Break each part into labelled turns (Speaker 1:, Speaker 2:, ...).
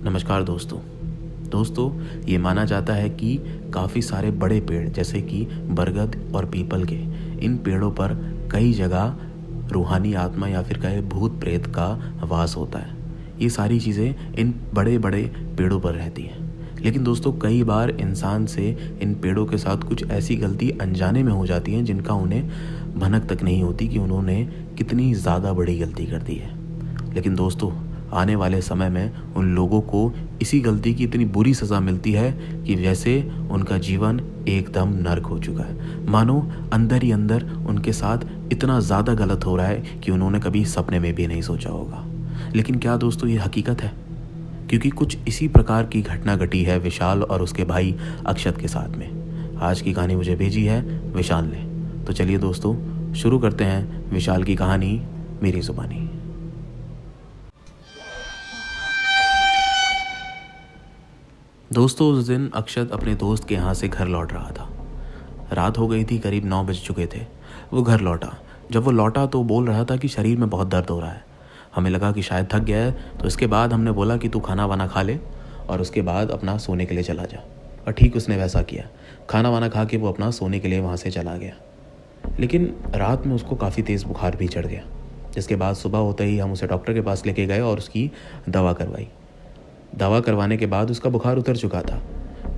Speaker 1: नमस्कार दोस्तों। दोस्तों, ये माना जाता है कि काफ़ी सारे बड़े पेड़ जैसे कि बरगद और पीपल के इन पेड़ों पर कई जगह रूहानी आत्मा या फिर कहे भूत प्रेत का वास होता है। ये सारी चीज़ें इन बड़े बड़े पेड़ों पर रहती हैं। लेकिन दोस्तों, कई बार इंसान से इन पेड़ों के साथ कुछ ऐसी गलती अनजाने में हो जाती हैं जिनका उन्हें भनक तक नहीं होती कि उन्होंने कितनी ज़्यादा बड़ी गलती कर दी है। लेकिन दोस्तों, आने वाले समय में उन लोगों को इसी गलती की इतनी बुरी सज़ा मिलती है कि जैसे उनका जीवन एकदम नर्क हो चुका है। मानो अंदर ही अंदर उनके साथ इतना ज़्यादा गलत हो रहा है कि उन्होंने कभी सपने में भी नहीं सोचा होगा। लेकिन क्या दोस्तों ये हकीकत है? क्योंकि कुछ इसी प्रकार की घटना घटी है विशाल और उसके भाई अक्षत के साथ में। आज की कहानी मुझे भेजी है विशाल ने। तो चलिए दोस्तों, शुरू करते हैं विशाल की कहानी मेरी ज़ुबानी। दोस्तों, उस दिन अक्षत अपने दोस्त के यहाँ से घर लौट रहा था। रात हो गई थी, करीब 9 बज चुके थे। वो घर लौटा। जब वो लौटा तो बोल रहा था कि शरीर में बहुत दर्द हो रहा है। हमें लगा कि शायद थक गया है, तो इसके बाद हमने बोला कि तू खाना वाना खा ले और उसके बाद अपना सोने के लिए चला जा। और ठीक उसने वैसा किया। खाना वाना खा के वो अपना सोने के लिए वहाँ से चला गया। लेकिन रात में उसको काफ़ी तेज़ बुखार भी चढ़ गया, जिसके बाद सुबह होते ही हम उसे डॉक्टर के पास लेके गए और उसकी दवा करवाई। दवा करवाने के बाद उसका बुखार उतर चुका था।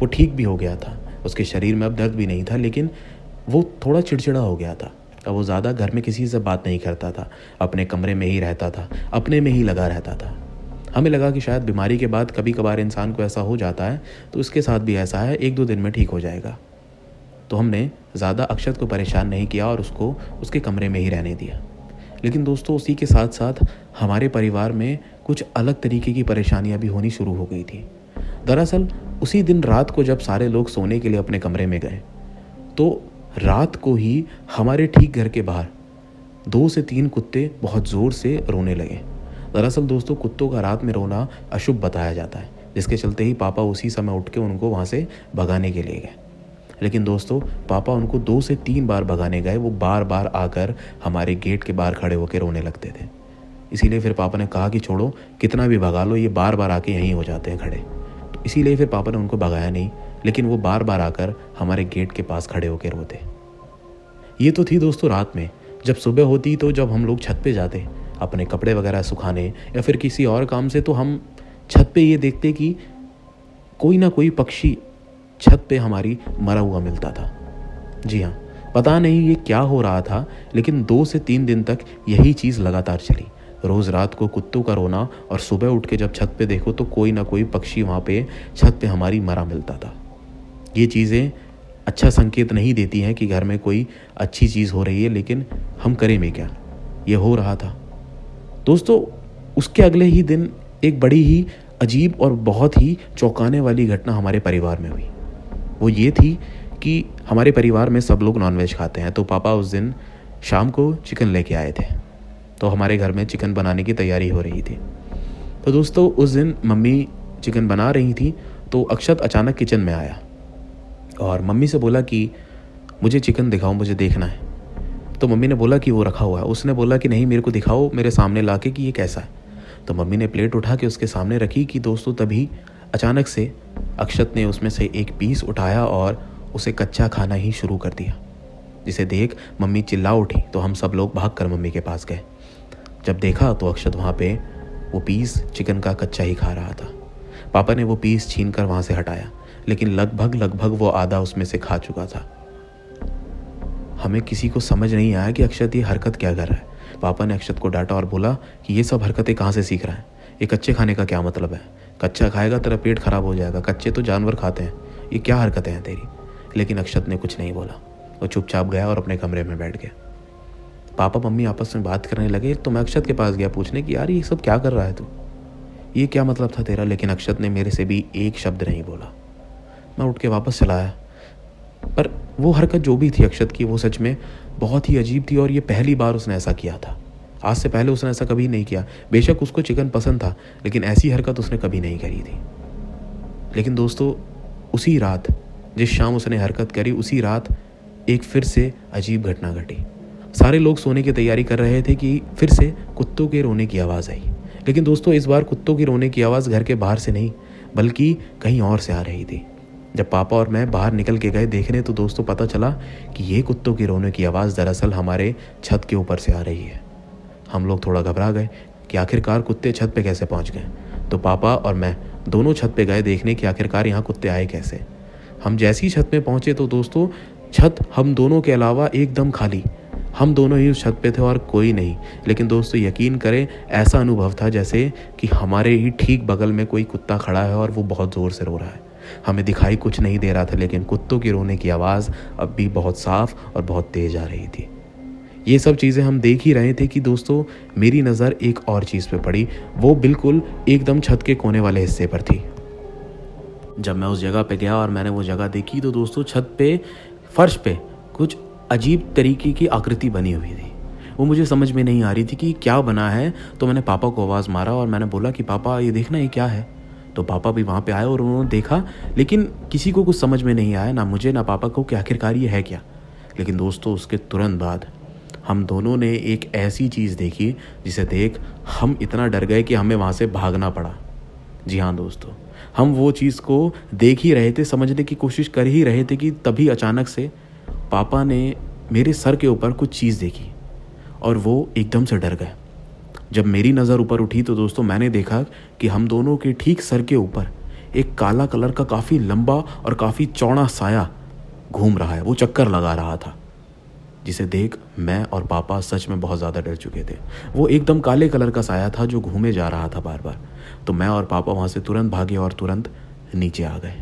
Speaker 1: वो ठीक भी हो गया था। उसके शरीर में अब दर्द भी नहीं था, लेकिन वो थोड़ा चिड़चिड़ा हो गया था। अब वो ज़्यादा घर में किसी से बात नहीं करता था, अपने कमरे में ही रहता था, अपने में ही लगा रहता था। हमें लगा कि शायद बीमारी के बाद कभी कभार इंसान को ऐसा हो जाता है, तो उसके साथ भी ऐसा है, 1-2 दिन में ठीक हो जाएगा। तो हमने ज़्यादा अक्षत को परेशान नहीं किया और उसको उसके कमरे में ही रहने दिया। लेकिन दोस्तों, उसी के साथ साथ हमारे परिवार में कुछ अलग तरीके की परेशानियां भी होनी शुरू हो गई थी। दरअसल उसी दिन रात को जब सारे लोग सोने के लिए अपने कमरे में गए, तो रात को ही हमारे ठीक घर के बाहर 2 से 3 कुत्ते बहुत ज़ोर से रोने लगे। दरअसल दोस्तों, कुत्तों का रात में रोना अशुभ बताया जाता है, जिसके चलते ही पापा उसी समय उठ के उनको वहाँ से भगाने के लिए गए। लेकिन दोस्तों, पापा उनको 2 से 3 बार भगाने गए। वो बार बार आकर हमारे गेट के बाहर खड़े होकर रोने लगते थे। इसीलिए फिर पापा ने कहा कि छोड़ो, कितना भी भगा लो, ये बार बार आके यहीं हो जाते हैं खड़े। तो इसीलिए फिर पापा ने उनको भगाया नहीं, लेकिन वो बार बार आकर हमारे गेट के पास खड़े होकर रोते। ये तो थी दोस्तों रात में। जब सुबह होती तो जब हम लोग छत पे जाते अपने कपड़े वगैरह सुखाने या फिर किसी और काम से, तो हम छत पे ये देखते कि कोई ना कोई पक्षी छत पे हमारी मरा हुआ मिलता था। जी हाँ, पता नहीं ये क्या हो रहा था, लेकिन 2 से 3 दिन तक यही चीज़ लगातार चली। रोज़ रात को कुत्तों का रोना और सुबह उठ के जब छत पे देखो तो कोई ना कोई पक्षी वहाँ पे छत पे हमारी मरा मिलता था। ये चीज़ें अच्छा संकेत नहीं देती हैं कि घर में कोई अच्छी चीज़ हो रही है, लेकिन हम करें भी क्या, ये हो रहा था। दोस्तों, उसके अगले ही दिन एक बड़ी ही अजीब और बहुत ही चौंकाने वाली घटना हमारे परिवार में हुई। वो ये थी कि हमारे परिवार में सब लोग नॉनवेज खाते हैं, तो पापा उस दिन शाम को चिकन लेके आए थे। तो हमारे घर में चिकन बनाने की तैयारी हो रही थी। तो दोस्तों, उस दिन मम्मी चिकन बना रही थी, तो अक्षत अचानक किचन में आया और मम्मी से बोला कि मुझे चिकन दिखाओ, मुझे देखना है। तो मम्मी ने बोला कि वो रखा हुआ है। उसने बोला कि नहीं, मेरे को दिखाओ मेरे सामने लाके कि ये कैसा है। तो मम्मी ने प्लेट उठा के उसके सामने रखी कि दोस्तों, तभी अचानक से अक्षत ने उसमें से एक पीस उठाया और उसे कच्चा खाना ही शुरू कर दिया, जिसे देख मम्मी चिल्ला उठी। तो हम सब लोग भागकर मम्मी के पास गए। जब देखा तो अक्षत वहाँ पे वो पीस चिकन का कच्चा ही खा रहा था। पापा ने वो पीस छीन कर वहाँ से हटाया, लेकिन लगभग वो आधा उसमें से खा चुका था। हमें किसी को समझ नहीं आया कि अक्षत ये हरकत क्या कर रहा है। पापा ने अक्षत को डांटा और बोला कि ये सब हरकतें कहाँ से सीख रहा है, ये कच्चे खाने का क्या मतलब है, कच्चा खाएगा तेरा पेट खराब हो जाएगा, कच्चे तो जानवर खाते हैं, ये क्या हरकतें हैं तेरी। लेकिन अक्षत ने कुछ नहीं बोला। वो चुपचाप गया और अपने कमरे में बैठ गया। पापा मम्मी आपस में बात करने लगे, तो मैं अक्षत के पास गया पूछने कि यार ये सब क्या कर रहा है तू, ये क्या मतलब था तेरा। लेकिन अक्षत ने मेरे से भी एक शब्द नहीं बोला। मैं उठ के वापस चला आया। पर वो हरकत जो भी थी अक्षत की, वो सच में बहुत ही अजीब थी और ये पहली बार उसने ऐसा किया था। आज से पहले उसने ऐसा कभी नहीं किया। बेशक उसको चिकन पसंद था, लेकिन ऐसी हरकत उसने कभी नहीं करी थी। लेकिन दोस्तों, उसी रात जिस शाम उसने हरकत करी, उसी रात एक फिर से अजीब घटना घटी। सारे लोग सोने की तैयारी कर रहे थे कि फिर से कुत्तों के रोने की आवाज़ आई। लेकिन दोस्तों इस बार कुत्तों की रोने की आवाज़ घर के बाहर से नहीं बल्कि कहीं और से आ रही थी। जब पापा और मैं बाहर निकल के गए देखने तो दोस्तों पता चला कि ये कुत्तों की रोने की आवाज़ दरअसल हमारे छत के ऊपर से आ रही है। हम लोग थोड़ा घबरा गए कि आखिरकार कुत्ते छत पे कैसे पहुंच गए। तो पापा और मैं दोनों छत पे गए देखने कि आखिरकार यहाँ कुत्ते आए कैसे। हम जैसे ही छत में पहुंचे तो दोस्तों छत हम दोनों के अलावा एकदम खाली। हम दोनों ही उस छत पे थे और कोई नहीं। लेकिन दोस्तों यकीन करें ऐसा अनुभव था जैसे कि हमारे ही ठीक बगल में कोई कुत्ता खड़ा है और वो बहुत ज़ोर से रो रहा है। हमें दिखाई कुछ नहीं दे रहा था लेकिन कुत्तों की रोने की आवाज़ अब भी बहुत साफ और बहुत तेज आ रही थी। ये सब चीज़ें हम देख ही रहे थे कि दोस्तों मेरी नज़र एक और चीज़ पे पड़ी। वो बिल्कुल एकदम छत के कोने वाले हिस्से पर थी। जब मैं उस जगह पे गया और मैंने वो जगह देखी तो दोस्तों छत पे फर्श पे कुछ अजीब तरीके की आकृति बनी हुई थी। वो मुझे समझ में नहीं आ रही थी कि क्या बना है। तो मैंने पापा को आवाज़ मारा और मैंने बोला कि पापा ये देखना ये क्या है। तो पापा भी वहाँ पे आए और उन्होंने देखा लेकिन किसी को कुछ समझ में नहीं आया, ना मुझे ना पापा को, कि आखिरकार ये है क्या। लेकिन दोस्तों उसके तुरंत बाद हम दोनों ने एक ऐसी चीज़ देखी जिसे देख हम इतना डर गए कि हमें वहाँ से भागना पड़ा। जी हाँ दोस्तों, हम वो चीज़ को देख ही रहे थे, समझने की कोशिश कर ही रहे थे कि तभी अचानक से पापा ने मेरे सर के ऊपर कुछ चीज़ देखी और वो एकदम से डर गए। जब मेरी नज़र ऊपर उठी तो दोस्तों मैंने देखा कि हम दोनों के ठीक सर के ऊपर एक काला कलर का काफ़ी लंबा और काफ़ी चौड़ा साया घूम रहा है। वो चक्कर लगा रहा था जिसे देख मैं और पापा सच में बहुत ज़्यादा डर चुके थे। वो एकदम काले कलर का साया था जो घूमे जा रहा था बार बार। तो मैं और पापा वहाँ से तुरंत भागे और तुरंत नीचे आ गए।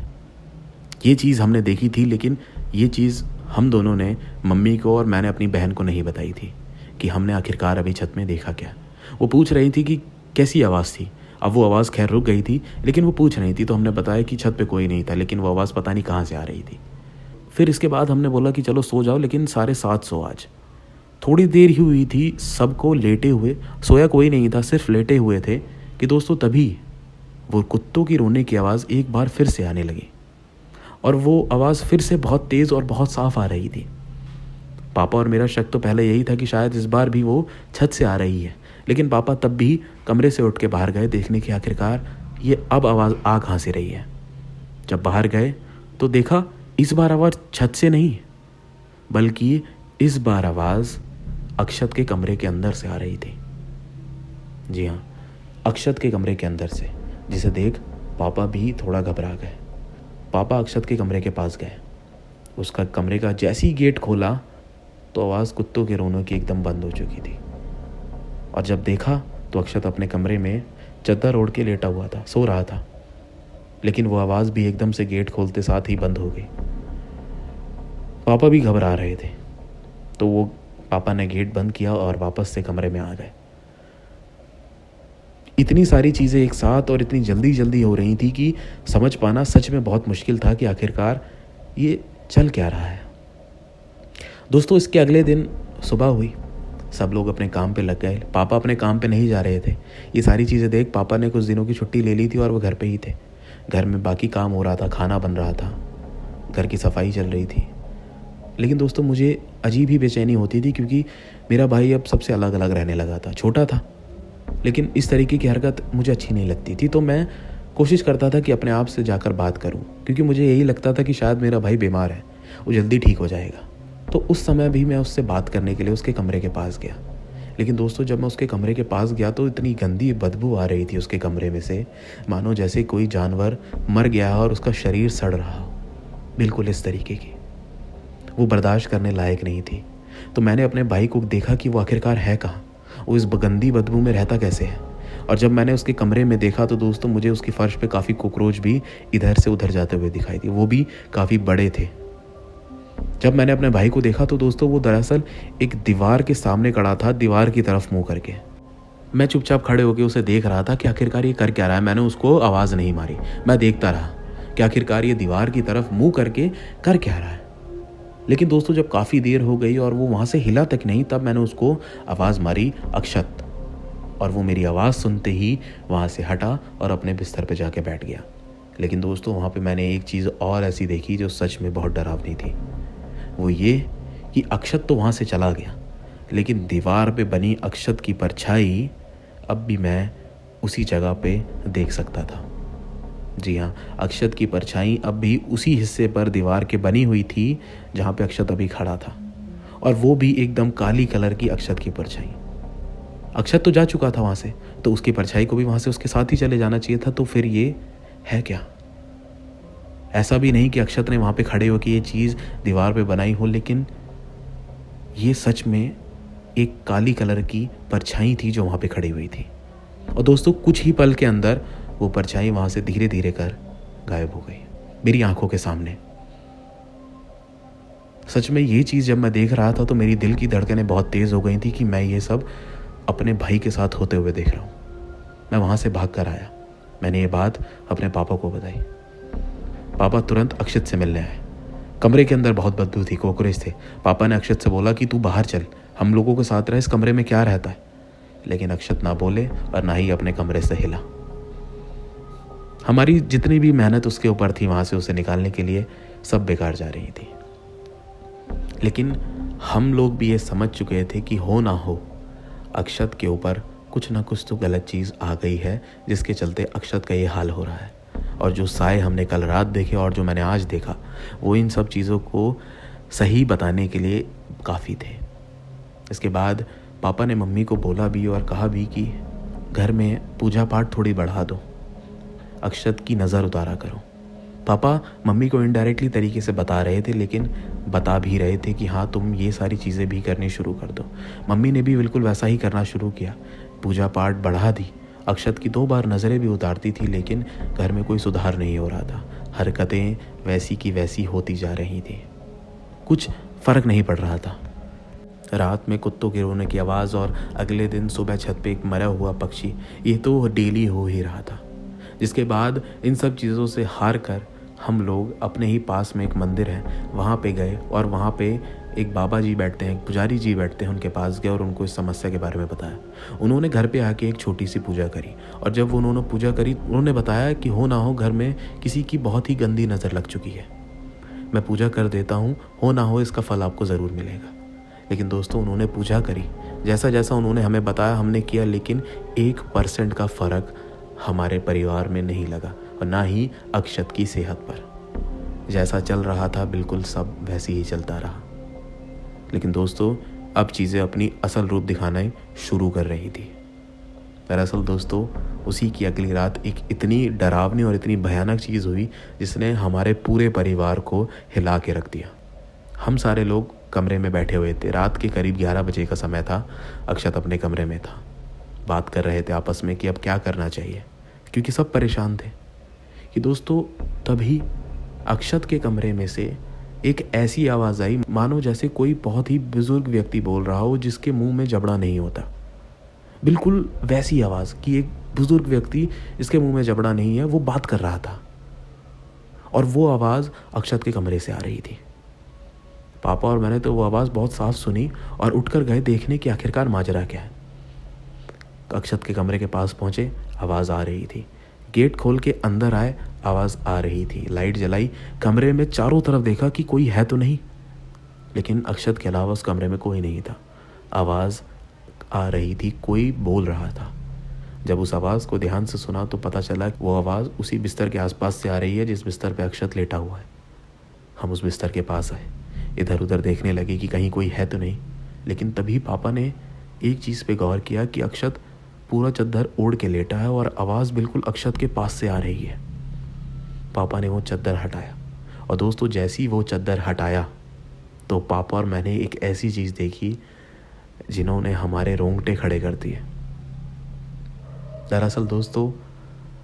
Speaker 1: ये चीज़ हमने देखी थी लेकिन ये चीज़ हम दोनों ने मम्मी को और मैंने अपनी बहन को नहीं बताई थी कि हमने आखिरकार अभी छत में देखा क्या। वो पूछ रही थी कि कैसी आवाज़ थी। अब वो आवाज़ खैर रुक गई थी लेकिन वो पूछ रही थी तो हमने बताया कि छत पे कोई नहीं था लेकिन वो आवाज़ पता नहीं कहाँ से आ रही थी। फिर इसके बाद हमने बोला कि चलो सो जाओ, लेकिन 7:30 सो आज। थोड़ी देर ही हुई थी सबको लेटे हुए, सोया कोई नहीं था, सिर्फ लेटे हुए थे कि दोस्तों तभी वो कुत्तों की रोने की आवाज़ एक बार फिर से आने लगी और वो आवाज़ फिर से बहुत तेज़ और बहुत साफ आ रही थी। पापा और मेरा शक तो पहले यही था कि शायद इस बार भी वो छत से आ रही है, लेकिन पापा तब भी कमरे से उठ के बाहर गए देखने की आखिरकार ये अब आवाज़ आ कहाँ से रही है। जब बाहर गए तो देखा इस बार आवाज़ छत से नहीं बल्कि इस बार आवाज़ अक्षत के कमरे के अंदर से आ रही थी। जी हाँ, अक्षत के कमरे के अंदर से, जिसे देख पापा भी थोड़ा घबरा गए। पापा अक्षत के कमरे के पास गए। उसका कमरे का जैसी गेट खोला तो आवाज़ कुत्तों के रोने की एकदम बंद हो चुकी थी। और जब देखा तो अक्षत अपने कमरे में चद्दर ओढ़ के लेटा हुआ था, सो रहा था, लेकिन वो आवाज़ भी एकदम से गेट खोलते साथ ही बंद हो गई। पापा भी घबरा रहे थे तो वो पापा ने गेट बंद किया और वापस से कमरे में आ गए। इतनी सारी चीज़ें एक साथ और इतनी जल्दी जल्दी हो रही थी कि समझ पाना सच में बहुत मुश्किल था कि आखिरकार ये चल क्या रहा है। दोस्तों इसके अगले दिन सुबह हुई, सब लोग अपने काम पे लग गए। पापा अपने काम पे नहीं जा रहे थे। ये सारी चीज़ें देख पापा ने कुछ दिनों की छुट्टी ले ली थी और वो घर पे ही थे। घर में बाकी काम हो रहा था, खाना बन रहा था, घर की सफाई चल रही थी। लेकिन दोस्तों मुझे अजीब ही बेचैनी होती थी क्योंकि मेरा भाई अब सबसे अलग अलग रहने लगा था। छोटा था लेकिन इस तरीके की हरकत मुझे अच्छी नहीं लगती थी। तो मैं कोशिश करता था कि अपने आप से जाकर बात करूं क्योंकि मुझे यही लगता था कि शायद मेरा भाई बीमार है, वो जल्दी ठीक हो जाएगा। तो उस समय भी मैं उससे बात करने के लिए उसके कमरे के पास गया। लेकिन दोस्तों जब मैं उसके कमरे के पास गया तो इतनी गंदी बदबू आ रही थी उसके कमरे में से, मानो जैसे कोई जानवर मर गया हो और उसका शरीर सड़ रहा हो, बिल्कुल इस तरीके की। वो बर्दाश्त करने लायक नहीं थी। तो मैंने अपने भाई को देखा कि वो आखिरकार है कहाँ, वो इस गंदी बदबू में रहता कैसे है। और जब मैंने उसके कमरे में देखा तो दोस्तों मुझे उसकी फर्श पे काफ़ी कॉकरोच भी इधर से उधर जाते हुए दिखाई दी, वो भी काफ़ी बड़े थे। जब मैंने अपने भाई को देखा तो दोस्तों वो दरअसल एक दीवार के सामने खड़ा था, दीवार की तरफ मुंह करके। मैं चुपचाप खड़े होकर उसे देख रहा था कि आखिरकार ये कर क्या रहा है। मैंने उसको आवाज़ नहीं मारी, मैं देखता रहा कि आखिरकार ये दीवार की तरफ मुंह करके कर क्या रहा है। लेकिन दोस्तों जब काफ़ी देर हो गई और वो वहाँ से हिला तक नहीं, तब मैंने उसको आवाज़ मारी, अक्षत। और वो मेरी आवाज़ सुनते ही वहाँ से हटा और अपने बिस्तर पे जाके बैठ गया। लेकिन दोस्तों वहाँ पे मैंने एक चीज़ और ऐसी देखी जो सच में बहुत डरावनी थी। वो ये कि अक्षत तो वहाँ से चला गया, लेकिन दीवार पे बनी अक्षत की परछाई अब भी मैं उसी जगह पे देख सकता था। जी हाँ, अक्षत की परछाई अब भी उसी हिस्से पर दीवार के बनी हुई थी जहाँ पे अक्षत अभी खड़ा था, और वो भी एकदम काली कलर की अक्षत की परछाई। अक्षत तो जा चुका था वहाँ से, तो उसकी परछाई को भी वहाँ से उसके साथ ही चले जाना चाहिए था। तो फिर ये है क्या? ऐसा भी नहीं कि अक्षत ने वहाँ पे खड़े होकर ये चीज़ दीवार पे बनाई हो, लेकिन ये सच में एक काली कलर की परछाई थी जो वहाँ पे खड़ी हुई थी। और दोस्तों, कुछ ही पल के अंदर वो परछाई वहाँ से धीरे धीरे कर गायब हो गई मेरी आंखों के सामने। सच में ये चीज़ जब मैं देख रहा था तो मेरी दिल की धड़कनें बहुत तेज़ हो गई थी कि मैं ये सब अपने भाई के साथ होते हुए देख रहा हूँ। मैं वहाँ से भाग कर आया। मैंने ये बात अपने पापा को बताई। पापा तुरंत अक्षत से मिलने आए। कमरे के अंदर बहुत बदबू थी, कॉकरोच थे। पापा ने अक्षत से बोला कि तू बाहर चल, हम लोगों के साथ रह, इस कमरे में क्या रहता है। लेकिन अक्षत ना बोले और ना ही अपने कमरे से हिला। हमारी जितनी भी मेहनत उसके ऊपर थी वहाँ से उसे निकालने के लिए, सब बेकार जा रही थी। लेकिन हम लोग भी ये समझ चुके थे कि हो ना हो अक्षत के ऊपर कुछ ना कुछ तो गलत चीज़ आ गई है, जिसके चलते अक्षत का ये हाल हो रहा है। और जो साए हमने कल रात देखे और जो मैंने आज देखा, वो इन सब चीज़ों को सही बताने के लिए काफ़ी थे। इसके बाद पापा ने मम्मी को बोला भी और कहा भी कि घर में पूजा पाठ थोड़ी बढ़ा दो, अक्षत की नज़र उतारा करो। पापा मम्मी को इनडायरेक्टली तरीके से बता रहे थे, लेकिन बता भी रहे थे कि हाँ, तुम ये सारी चीज़ें भी करनी शुरू कर दो। मम्मी ने भी बिल्कुल वैसा ही करना शुरू किया, पूजा पाठ बढ़ा दी। अक्षत की 2 बार नज़रें भी उतारती थी, लेकिन घर में कोई सुधार नहीं हो रहा था। हरकतें वैसी की वैसी होती जा रही थी, कुछ फ़र्क नहीं पड़ रहा था। रात में कुत्तों के रोने की आवाज़ और अगले दिन सुबह छत पे एक मरा हुआ पक्षी, ये तो डेली हो ही रहा था। जिसके बाद इन सब चीज़ों से हार कर हम लोग अपने ही पास में एक मंदिर है वहाँ पे गए, और वहाँ पे एक बाबा जी बैठते हैं, एक पुजारी जी बैठते हैं, उनके पास गए और उनको इस समस्या के बारे में बताया। उन्होंने घर पे आके एक छोटी सी पूजा करी, और जब उन्होंने पूजा करी उन्होंने बताया कि हो ना हो घर में किसी की बहुत ही गंदी नज़र लग चुकी है। मैं पूजा कर देता हूँ, हो ना हो इसका फल आपको ज़रूर मिलेगा। लेकिन दोस्तों, उन्होंने पूजा करी, जैसा जैसा उन्होंने हमें बताया हमने किया, लेकिन 1% का फ़र्क हमारे परिवार में नहीं लगा, और ना ही अक्षत की सेहत पर। जैसा चल रहा था बिल्कुल सब वैसे ही चलता रहा। लेकिन दोस्तों, अब चीज़ें अपनी असल रूप दिखाना शुरू कर रही थी। दरअसल दोस्तों, उसी की अगली रात एक इतनी डरावनी और इतनी भयानक चीज़ हुई जिसने हमारे पूरे परिवार को हिला के रख दिया। हम सारे लोग कमरे में बैठे हुए थे। रात के करीब 11 बजे का समय था। अक्षत अपने कमरे में था, बात कर रहे थे आपस में कि अब क्या करना चाहिए, क्योंकि सब परेशान थे। कि दोस्तों, तभी अक्षत के कमरे में से एक ऐसी आवाज़ आई मानो जैसे कोई बहुत ही बुजुर्ग व्यक्ति बोल रहा हो जिसके मुंह में जबड़ा नहीं होता। बिल्कुल वैसी आवाज़ कि एक बुजुर्ग व्यक्ति जिसके मुंह में जबड़ा नहीं है वो बात कर रहा था, और वो आवाज़ अक्षत के कमरे से आ रही थी। पापा और मैंने तो वो आवाज़ बहुत साफ सुनी और उठकर गए देखने कि आखिरकार माजरा क्या है। अक्षत के कमरे के पास पहुंचे, आवाज़ आ रही थी। गेट खोल के अंदर आए, आवाज़ आ रही थी। लाइट जलाई, कमरे में चारों तरफ देखा कि कोई है तो नहीं, लेकिन अक्षत के अलावा उस कमरे में कोई नहीं था। आवाज़ आ रही थी, कोई बोल रहा था। जब उस आवाज़ को ध्यान से सुना तो पता चला कि वो आवाज़ उसी बिस्तर के आसपास से आ रही है जिस बिस्तर पे अक्षत लेटा हुआ है। हम उस बिस्तर के पास आए, इधर उधर देखने लगे कि कहीं कोई है तो नहीं, लेकिन तभी पापा ने एक चीज़ पे गौर किया कि अक्षत पूरा चद्दर ओढ़ के लेटा है और आवाज़ बिल्कुल अक्षत के पास से आ रही है। पापा ने वो चद्दर हटाया, और दोस्तों जैसे ही वो चद्दर हटाया तो पापा और मैंने एक ऐसी चीज़ देखी जिन्होंने हमारे रोंगटे खड़े कर दिए। दरअसल दोस्तों,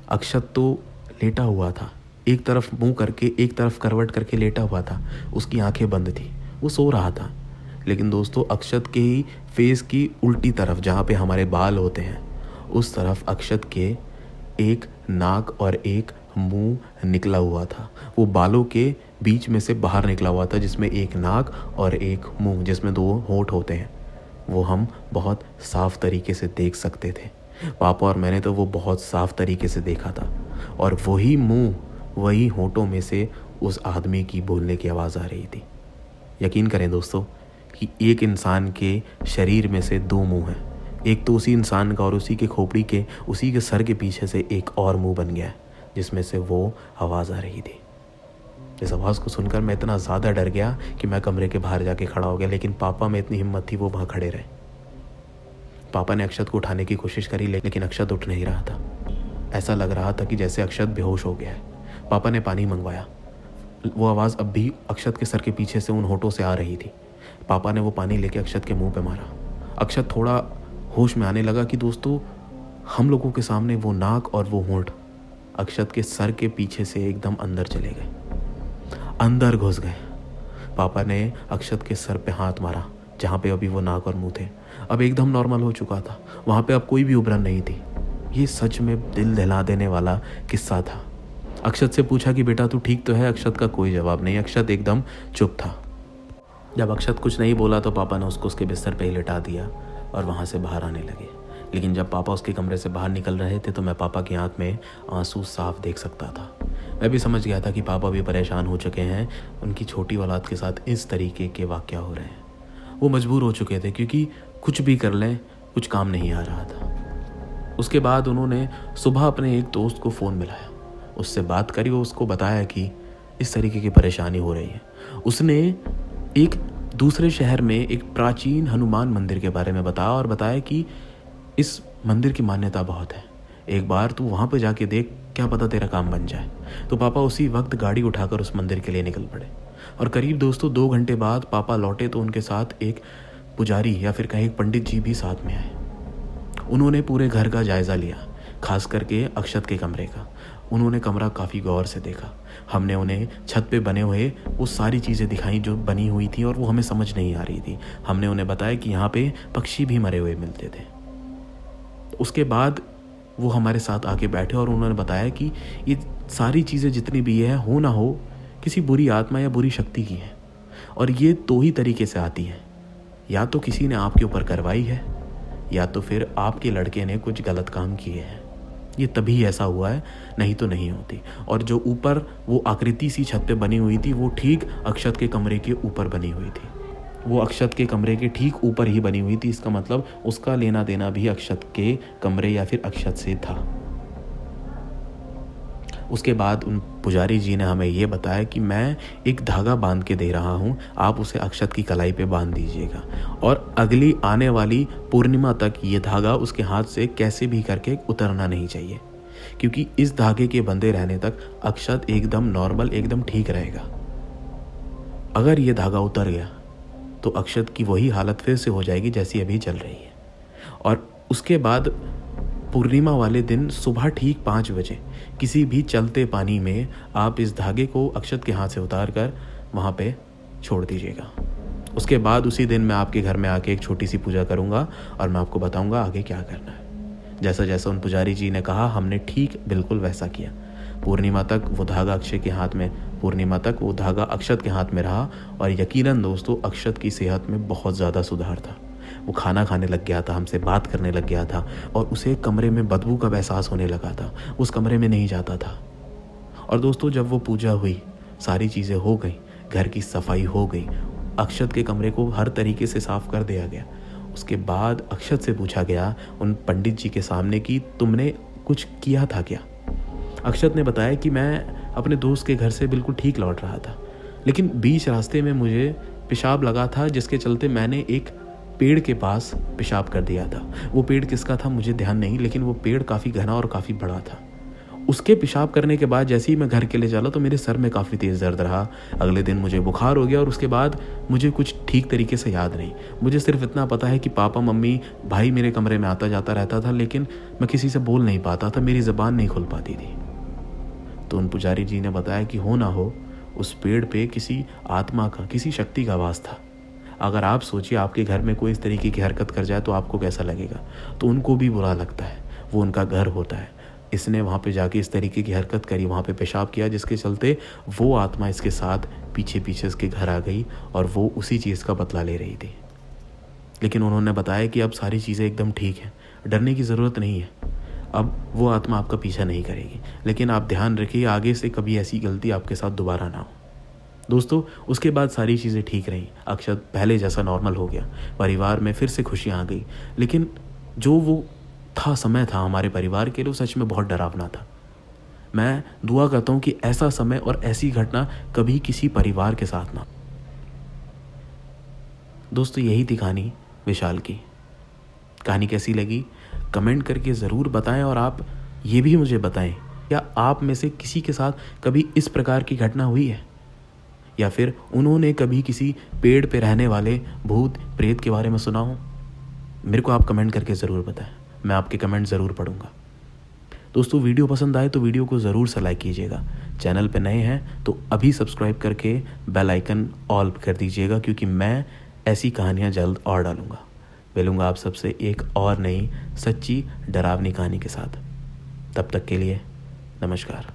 Speaker 1: अक्षत तो लेटा हुआ था, एक तरफ मुंह करके एक तरफ करवट करके लेटा हुआ था, उसकी आंखें बंद थी, वो सो रहा था। लेकिन दोस्तों, अक्षत के ही फेस की उल्टी तरफ जहाँ पे हमारे बाल होते हैं, उस तरफ अक्षत के एक नाक और एक मुंह निकला हुआ था। वो बालों के बीच में से बाहर निकला हुआ था, जिसमें एक नाक और एक मुंह, जिसमें 2 होंठ होते हैं, वो हम बहुत साफ तरीके से देख सकते थे। पापा और मैंने तो वो बहुत साफ तरीके से देखा था, और वही मुंह, वही होंठों में से उस आदमी की बोलने की आवाज़ आ रही थी। यकीन करें दोस्तों कि एक इंसान के शरीर में से दो मुंह हैं। एक तो उसी इंसान का और उसी के खोपड़ी के, उसी के सर के पीछे से एक और मुंह बन गया है जिसमें से वो आवाज़ आ रही थी। इस आवाज़ को सुनकर मैं इतना ज़्यादा डर गया कि मैं कमरे के बाहर जाके खड़ा हो गया, लेकिन पापा में इतनी हिम्मत थी वो वहाँ खड़े रहे। पापा ने अक्षत को उठाने की कोशिश करी, लेकिन अक्षत उठ नहीं रहा था। ऐसा लग रहा था कि जैसे अक्षत बेहोश हो गया है। पापा ने पानी मंगवाया। वो आवाज़ अब भी अक्षत के सर के पीछे से उन होठों से आ रही थी। पापा ने वो पानी लेके अक्षत के मुंह पे मारा। अक्षत थोड़ा होश में आने लगा कि दोस्तों हम लोगों के सामने वो नाक और वो होंठ अक्षत के सर के पीछे से एकदम अंदर चले गए, अंदर घुस गए। पापा ने अक्षत के सर पे हाथ मारा जहाँ पे अभी वो नाक और मुंह थे। अब एकदम नॉर्मल हो चुका था, वहाँ पे अब कोई भी उभरन नहीं थी। ये सच में दिल दहला देने वाला किस्सा था। अक्षत से पूछा कि बेटा तू ठीक तो है? अक्षत का कोई जवाब नहीं, अक्षत एकदम चुप था। जब अक्षत कुछ नहीं बोला तो पापा ने उसको उसके बिस्तर पे ही लिटा दिया और वहाँ से बाहर आने लगे। लेकिन जब पापा उसके कमरे से बाहर निकल रहे थे तो मैं पापा की आंख में आंसू साफ देख सकता था। मैं भी समझ गया था कि पापा भी परेशान हो चुके हैं, उनकी छोटी औलाद के साथ इस तरीके के वाक़या हो रहे हैं। वो मजबूर हो चुके थे क्योंकि कुछ भी कर लें कुछ काम नहीं आ रहा था। उसके बाद उन्होंने सुबह अपने एक दोस्त को फ़ोन मिलाया, उससे बात करी। वो उसको बताया कि इस तरीके की परेशानी हो रही है। उसने एक दूसरे शहर में एक प्राचीन हनुमान मंदिर के बारे में बताया और बताया कि इस मंदिर की मान्यता बहुत है, एक बार तू वहाँ पे जाके देख, क्या पता तेरा काम बन जाए। तो पापा उसी वक्त गाड़ी उठाकर उस मंदिर के लिए निकल पड़े और करीब दोस्तों 2 घंटे बाद पापा लौटे तो उनके साथ एक पुजारी या फिर कहीं पंडित जी भी साथ में आए। उन्होंने पूरे घर का जायज़ा लिया, खास करके अक्षत के कमरे का। उन्होंने कमरा काफ़ी गौर से देखा। हमने उन्हें छत पे बने हुए वो सारी चीज़ें दिखाई जो बनी हुई थी और वो हमें समझ नहीं आ रही थी। हमने उन्हें बताया कि यहाँ पे पक्षी भी मरे हुए मिलते थे। उसके बाद वो हमारे साथ आके बैठे और उन्होंने बताया कि ये सारी चीज़ें जितनी भी है हो ना हो किसी बुरी आत्मा या बुरी शक्ति की है, और ये 2 ही तरीके से आती है, या तो किसी ने आपके ऊपर करवाई है या तो फिर आपके लड़के ने कुछ गलत काम किए हैं। ये तभी ऐसा हुआ है, नहीं तो नहीं होती। और जो ऊपर वो आकृति सी छत पे बनी हुई थी वो ठीक अक्षत के कमरे के ऊपर बनी हुई थी। वो अक्षत के कमरे के ठीक ऊपर ही बनी हुई थी। इसका मतलब उसका लेना देना भी अक्षत के कमरे या फिर अक्षत से था। उसके बाद उन पुजारी जी ने हमें ये बताया कि मैं एक धागा बांध के दे रहा हूँ, आप उसे अक्षत की कलाई पे बांध दीजिएगा और अगली आने वाली पूर्णिमा तक ये धागा उसके हाथ से कैसे भी करके उतरना नहीं चाहिए, क्योंकि इस धागे के बंधे रहने तक अक्षत एकदम नॉर्मल, एकदम ठीक रहेगा। अगर ये धागा उतर गया तो अक्षत की वही हालत फिर से हो जाएगी जैसी अभी चल रही है। और उसके बाद पूर्णिमा वाले दिन सुबह ठीक 5 बजे किसी भी चलते पानी में आप इस धागे को अक्षत के हाथ से उतार कर वहाँ पे छोड़ दीजिएगा। उसके बाद उसी दिन मैं आपके घर में आके एक छोटी सी पूजा करूँगा और मैं आपको बताऊँगा आगे क्या करना है। जैसा जैसा उन पुजारी जी ने कहा हमने ठीक बिल्कुल वैसा किया। पूर्णिमा तक वो धागा अक्षत के हाथ में रहा और यकीनन दोस्तों अक्षत की सेहत में बहुत ज़्यादा सुधार था। वो खाना खाने लग गया था, हमसे बात करने लग गया था और उसे कमरे में बदबू का एहसास होने लगा था। उस कमरे में नहीं जाता था। और दोस्तों जब वो पूजा हुई, सारी चीज़ें हो गई, घर की सफाई हो गई, अक्षत के कमरे को हर तरीके से साफ कर दिया गया। उसके बाद अक्षत से पूछा गया उन पंडित जी के सामने कि तुमने कुछ किया था क्या। अक्षत ने बताया कि मैं अपने दोस्त के घर से बिल्कुल ठीक लौट रहा था, लेकिन बीच रास्ते में मुझे पेशाब लगा था, जिसके चलते मैंने एक पेड़ के पास पेशाब कर दिया था। वो पेड़ किसका था मुझे ध्यान नहीं, लेकिन वो पेड़ काफ़ी घना और काफ़ी बड़ा था। उसके पेशाब करने के बाद जैसे ही मैं घर के लिए चला तो मेरे सर में काफ़ी तेज़ दर्द रहा। अगले दिन मुझे बुखार हो गया और उसके बाद मुझे कुछ ठीक तरीके से याद नहीं। मुझे सिर्फ इतना पता है कि पापा मम्मी भाई मेरे कमरे में आता जाता रहता था, लेकिन मैं किसी से बोल नहीं पाता था, मेरी ज़बान नहीं खुल पाती थी। तो उन पुजारी जी ने बताया कि हो ना हो उस पेड़ पे किसी आत्मा का, किसी शक्ति का वास था। अगर आप सोचिए आपके घर में कोई इस तरीके की हरकत कर जाए तो आपको कैसा लगेगा। तो उनको भी बुरा लगता है, वो उनका घर होता है। इसने वहाँ पे जाके इस तरीके की हरकत करी, वहाँ पे पेशाब किया, जिसके चलते वो आत्मा इसके साथ पीछे पीछे इसके घर आ गई और वो उसी चीज़ का बदला ले रही थी। लेकिन उन्होंने बताया कि अब सारी चीज़ें एकदम ठीक हैं, डरने की ज़रूरत नहीं है, अब वो आत्मा आपका पीछा नहीं करेगी। लेकिन आप ध्यान रखिए आगे से कभी ऐसी गलती आपके साथ दोबारा ना हो। दोस्तों उसके बाद सारी चीज़ें ठीक रहीं। अक्षत पहले जैसा नॉर्मल हो गया, परिवार में फिर से खुशियाँ आ गई। लेकिन जो वो समय था हमारे परिवार के लिए, वो सच में बहुत डरावना था। मैं दुआ करता हूँ कि ऐसा समय और ऐसी घटना कभी किसी परिवार के साथ ना। दोस्तों यही थी कहानी विशाल की। कहानी कैसी लगी कमेंट करके ज़रूर बताएं, और आप ये भी मुझे बताएं क्या आप में से किसी के साथ कभी इस प्रकार की घटना हुई है, या फिर उन्होंने कभी किसी पेड़ पे रहने वाले भूत प्रेत के बारे में सुना हो। मेरे को आप कमेंट करके ज़रूर बताएं, मैं आपके कमेंट ज़रूर पढ़ूंगा। दोस्तों वीडियो पसंद आए तो वीडियो को ज़रूर से लाइक कीजिएगा। चैनल पे नए हैं तो अभी सब्सक्राइब करके बेल आइकन ऑल कर दीजिएगा, क्योंकि मैं ऐसी कहानियाँ जल्द और डालूंगा। मिलूंगा आप सबसे एक और नई सच्ची डरावनी कहानी के साथ। तब तक के लिए नमस्कार।